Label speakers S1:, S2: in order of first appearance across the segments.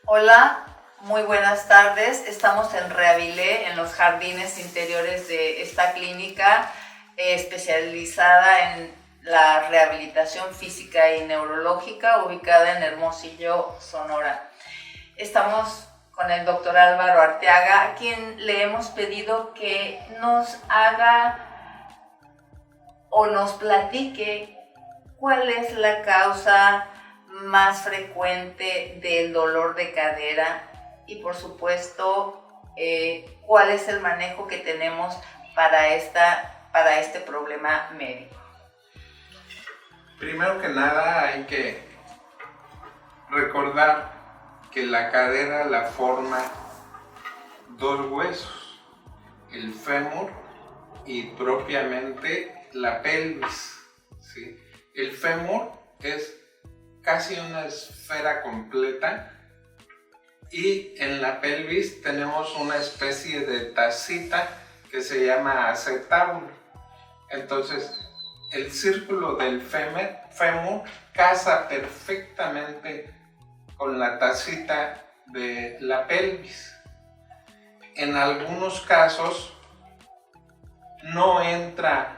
S1: Hola, muy buenas tardes. Estamos en Rehabilé, en los jardines interiores de esta clínica especializada en la rehabilitación física y neurológica, ubicada en Hermosillo, Sonora. Estamos con el doctor Álvaro Arteaga, a quien le hemos pedido que nos haga o nos platique cuál es la causa más frecuente del dolor de cadera y, por supuesto, cuál es el manejo que tenemos para este problema médico.
S2: Primero que nada hay que recordar que la cadera la forma dos huesos, el fémur y propiamente la pelvis, ¿sí? El fémur es casi una esfera completa y en la pelvis tenemos una especie de tacita que se llama acetábulo. Entonces el círculo del fémur casa perfectamente con la tacita de la pelvis. En algunos casos no entra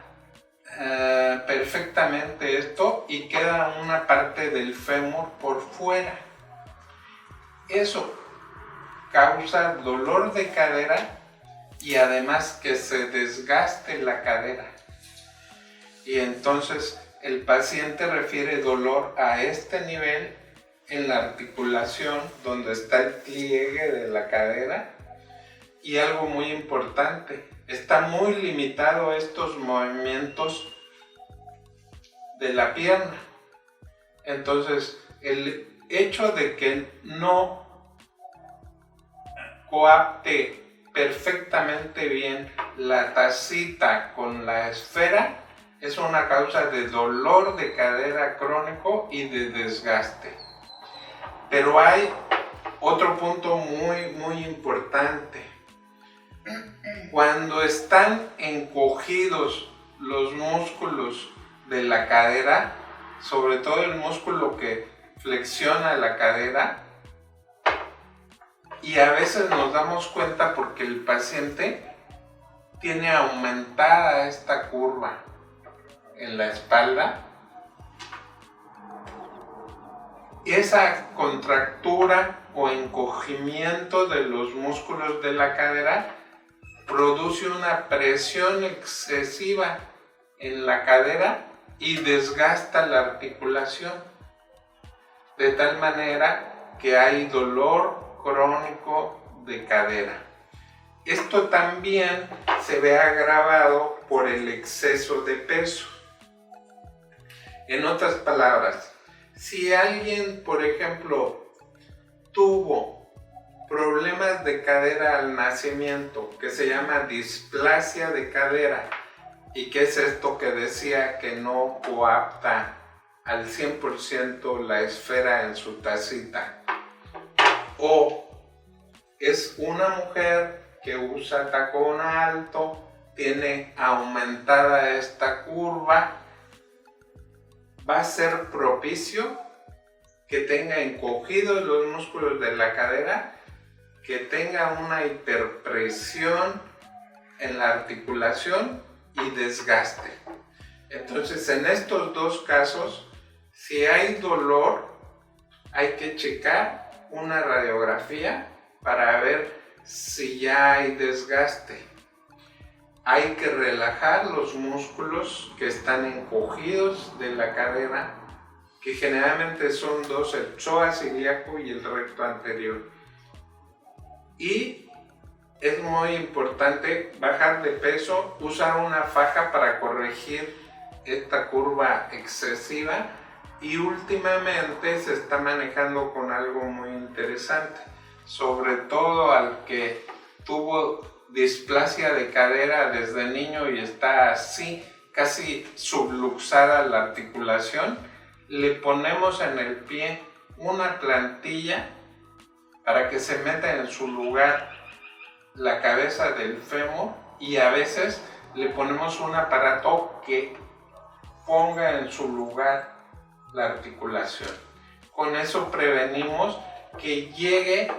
S2: perfectamente esto y queda una parte del fémur por fuera. Eso causa dolor de cadera y además que se desgaste la cadera. Y entonces el paciente refiere dolor a este nivel en la articulación donde está el pliegue de la cadera. Y algo muy importante, está muy limitado estos movimientos de la pierna. Entonces, el hecho de que no coapte perfectamente bien la tacita con la esfera es una causa de dolor de cadera crónico y de desgaste. Pero hay otro punto muy importante. Cuando están encogidos los músculos de la cadera, sobre todo el músculo que flexiona la cadera, y a veces nos damos cuenta porque el paciente tiene aumentada esta curva en la espalda, esa contractura o encogimiento de los músculos de la cadera produce una presión excesiva en la cadera y desgasta la articulación, de tal manera que hay dolor crónico de cadera. Esto también se ve agravado por el exceso de peso. En otras palabras, si alguien, por ejemplo, tuvo problemas de cadera al nacimiento, que se llama displasia de cadera, y que es esto que decía que no coapta al 100% la esfera en su tacita, o es una mujer que usa tacón alto, tiene aumentada esta curva, va a ser propicio que tenga encogidos los músculos de la cadera, que tenga una hiperpresión en la articulación y desgaste. Entonces, en estos dos casos, si hay dolor, hay que checar una radiografía para ver si ya hay desgaste. Hay que relajar los músculos que están encogidos de la cadera, que generalmente son dos, el psoas ilíaco y el recto anterior. Y es muy importante bajar de peso, usar una faja para corregir esta curva excesiva, y últimamente se está manejando con algo muy interesante, sobre todo al que tuvo displasia de cadera desde niño y está así, casi subluxada la articulación. Le ponemos en el pie una plantilla para que se meta en su lugar la cabeza del fémur, y a veces le ponemos un aparato que ponga en su lugar la articulación. Con eso prevenimos que llegue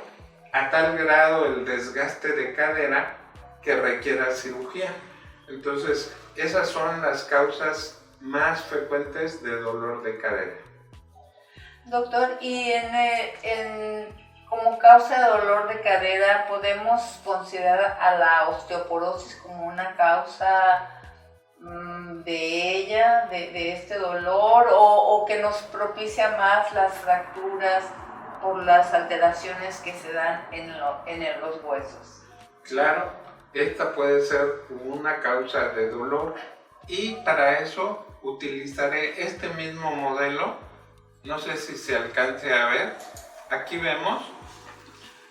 S2: a tal grado el desgaste de cadera que requiera cirugía. Entonces, esas son las causas más frecuentes de dolor de cadera.
S1: Doctor, y como causa de dolor de cadera, ¿podemos considerar a la osteoporosis como una causa de ella, de este dolor, o que nos propicia más las fracturas por las alteraciones que se dan en los huesos?
S2: Claro, esta puede ser una causa de dolor y para eso utilizaré este mismo modelo. No sé si se alcance a ver. Aquí vemos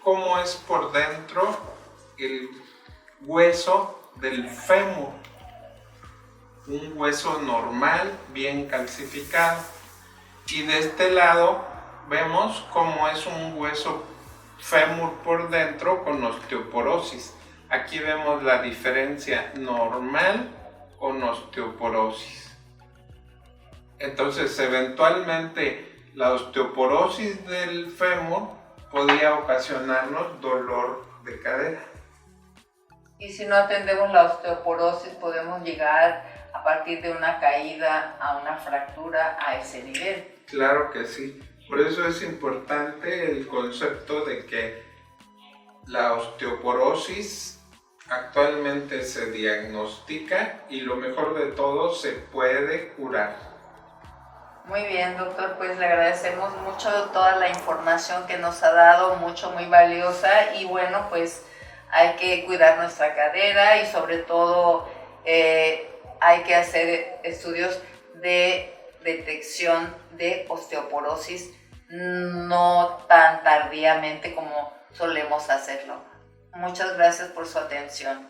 S2: cómo es por dentro el hueso del fémur. Un hueso normal, bien calcificado. Y de este lado vemos cómo es un hueso fémur por dentro con osteoporosis. Aquí vemos la diferencia normal con osteoporosis. Entonces, eventualmente, la osteoporosis del fémur podría ocasionarnos dolor de cadera.
S1: Y si no atendemos la osteoporosis, podemos llegar a partir de una caída a una fractura a ese nivel.
S2: Claro que sí. Por eso es importante el concepto de que la osteoporosis actualmente se diagnostica y lo mejor de todo se puede curar.
S1: Muy bien, doctor, pues le agradecemos mucho toda la información que nos ha dado, muy valiosa, y bueno, pues hay que cuidar nuestra cadera y sobre todo hay que hacer estudios de detección de osteoporosis no tan tardíamente como solemos hacerlo. Muchas gracias por su atención.